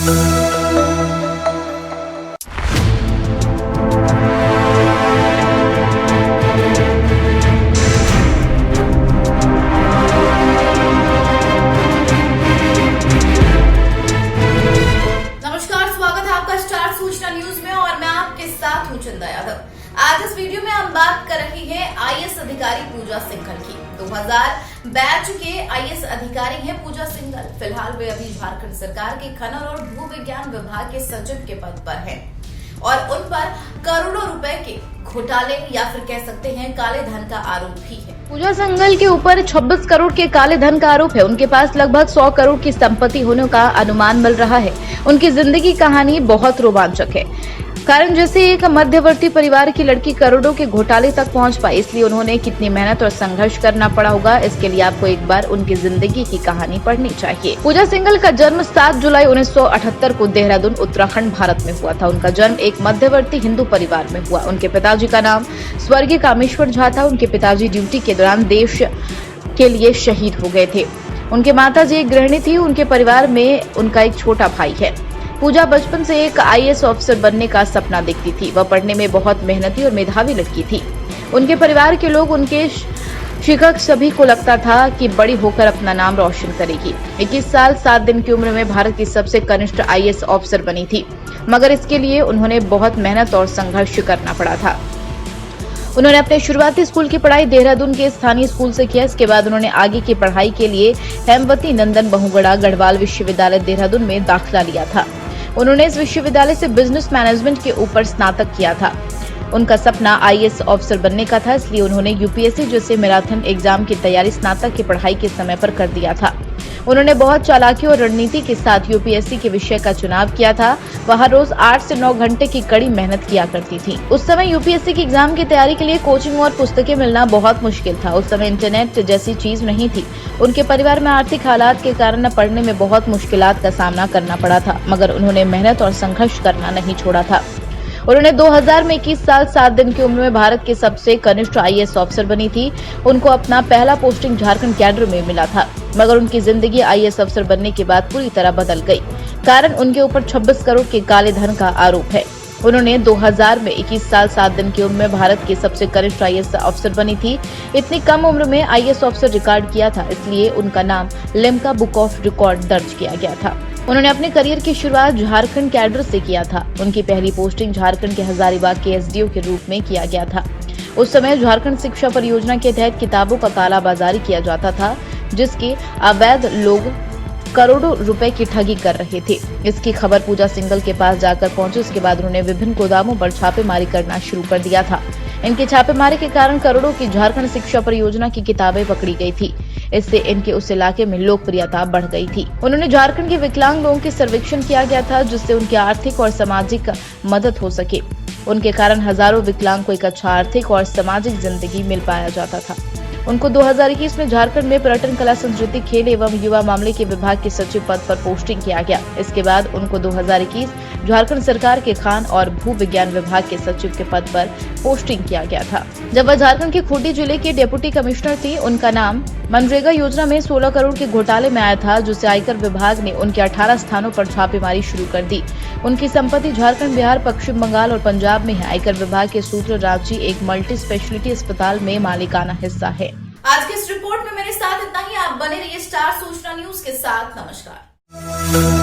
नमस्कार, स्वागत है आपका स्टार सूचना न्यूज में और मैं आपके साथ हूं चंदा यादव। आज इस वीडियो में हम बात कर रहे हैं आईएएस अधिकारी पूजा सिंघल की। 2000 बैच के आईएएस अधिकारी हैं पूजा सिंघल। फिलहाल वे अभी झारखंड सरकार के खनन और भू विज्ञान विभाग के सचिव के पद पर हैं और उन पर करोड़ों रुपए के घोटाले या फिर कह सकते हैं काले धन का आरोप भी है। पूजा सिंघल के ऊपर 26 करोड़ के काले धन का आरोप है। उनके पास लगभग 100 करोड़ की संपत्ति होने का अनुमान मिल रहा है। उनकी जिंदगी कहानी बहुत रोमांचक है, कारण जैसे एक मध्यवर्ती परिवार की लड़की करोड़ों के घोटाले तक पहुंच पाई, इसलिए उन्होंने कितनी मेहनत और संघर्ष करना पड़ा होगा। इसके लिए आपको एक बार उनकी जिंदगी की कहानी पढ़नी चाहिए। पूजा सिंघल का जन्म 7 जुलाई 1978 को देहरादून, उत्तराखंड, भारत में हुआ था। उनका जन्म एक मध्यवर्ती हिंदू परिवार में हुआ। उनके पिताजी का नाम स्वर्गीय कामेश्वर झा था। उनके पिताजी ड्यूटी के दौरान देश के लिए शहीद हो गए थे। उनके माताजी एक गृहिणी थी। उनके परिवार में उनका एक छोटा भाई है। पूजा बचपन से एक आईएएस ऑफिसर बनने का सपना देखती थी। वह पढ़ने में बहुत मेहनती और मेधावी लड़की थी। उनके परिवार के लोग, उनके शिक्षक, सभी को लगता था कि बड़ी होकर अपना नाम रोशन करेगी। 21 साल 7 दिन की उम्र में भारत की सबसे कनिष्ठ आईएएस ऑफिसर बनी थी, मगर इसके लिए उन्होंने बहुत मेहनत और संघर्ष करना पड़ा था। उन्होंने अपने शुरुआती स्कूल की पढ़ाई देहरादून के स्थानीय स्कूल से किया। इसके बाद उन्होंने आगे की पढ़ाई के लिए हेमवती नंदन बहुगुणा गढ़वाल विश्वविद्यालय देहरादून में दाखिला लिया था। उन्होंने इस विश्वविद्यालय से बिजनेस मैनेजमेंट के ऊपर स्नातक किया था। उनका सपना आईएएस ऑफिसर बनने का था, इसलिए उन्होंने यूपीएससी जैसे मैराथन एग्जाम की तैयारी स्नातक की पढ़ाई के समय पर कर दिया था। उन्होंने बहुत चालाकी और रणनीति के साथ यूपीएससी के विषय का चुनाव किया था। वह हर रोज 8 से 9 घंटे की कड़ी मेहनत किया करती थी। उस समय यूपीएससी की एग्जाम की तैयारी के लिए कोचिंग और पुस्तकें मिलना बहुत मुश्किल था। उस समय इंटरनेट जैसी चीज नहीं थी। उनके परिवार में आर्थिक हालात के कारण पढ़ने में बहुत मुश्किलात का सामना करना पड़ा था, मगर उन्होंने मेहनत और संघर्ष करना नहीं छोड़ा था। उन्होंने 2000 में 21 साल 7 दिन की उम्र में भारत के सबसे कनिष्ठ आईएएस ऑफिसर बनी थी। उनको अपना पहला पोस्टिंग झारखंड कैडर में मिला था, मगर उनकी जिंदगी आईएएस अफसर बनने के बाद पूरी तरह बदल गई, कारण उनके ऊपर 26 करोड़ के काले धन का आरोप है। उन्होंने 2000 में 21 साल 7 दिन की उम्र में भारत के सबसे कनिष्ठ आईएएस अफसर बनी थी। इतनी कम उम्र में आईएएस ऑफिसर रिकॉर्ड किया था, इसलिए उनका नाम लिम्का बुक ऑफ रिकॉर्ड दर्ज किया गया था। उन्होंने अपने करियर की शुरुआत झारखंड कैडर से किया था। उनकी पहली पोस्टिंग झारखंड के हजारीबाग के एसडीओ के रूप में किया गया था। उस समय झारखंड शिक्षा परियोजना के तहत किताबों का कालाबाजारी किया जाता था, जिसके अवैध लोग करोड़ों रुपए की ठगी कर रहे थे। इसकी खबर पूजा सिंघल के पास जाकर पहुंची। उसके बाद उन्होंने विभिन्न गोदामों पर छापेमारी करना शुरू कर दिया था। इनके छापेमारी के कारण करोड़ों की झारखंड शिक्षा परियोजना की किताबें पकड़ी गई थी। इससे इनके उस इलाके में लोकप्रियता बढ़ गई थी। उन्होंने झारखंड के विकलांग लोगों की सर्वेक्षण किया गया था, जिससे उनकी आर्थिक और सामाजिक मदद हो सके। उनके कारण हजारों विकलांग को एक अच्छा आर्थिक और सामाजिक जिंदगी मिल पाया जाता था। उनको 2021 में झारखंड में पर्यटन, कला, संस्कृति, खेल एवं युवा मामले के विभाग के सचिव पद पर पोस्टिंग किया गया। इसके बाद उनको 2021 झारखंड सरकार के खान और भू विज्ञान विभाग के सचिव के पद पर पोस्टिंग किया गया था। जब वह झारखंड के खूंटी जिले के डिप्टी कमिश्नर थी, उनका नाम मनरेगा योजना में 16 करोड़ के घोटाले में आया था, जिससे आयकर विभाग ने उनके 18 स्थानों पर छापेमारी शुरू कर दी। उनकी संपत्ति झारखंड, बिहार, पश्चिम बंगाल और पंजाब में है। आयकर विभाग के सूत्र रांची एक मल्टी स्पेशलिटी अस्पताल में मालिकाना हिस्सा है। आज की इस रिपोर्ट में मेरे साथ इतना ही। आप बने रहिए स्टार सूचना न्यूज के साथ। नमस्कार।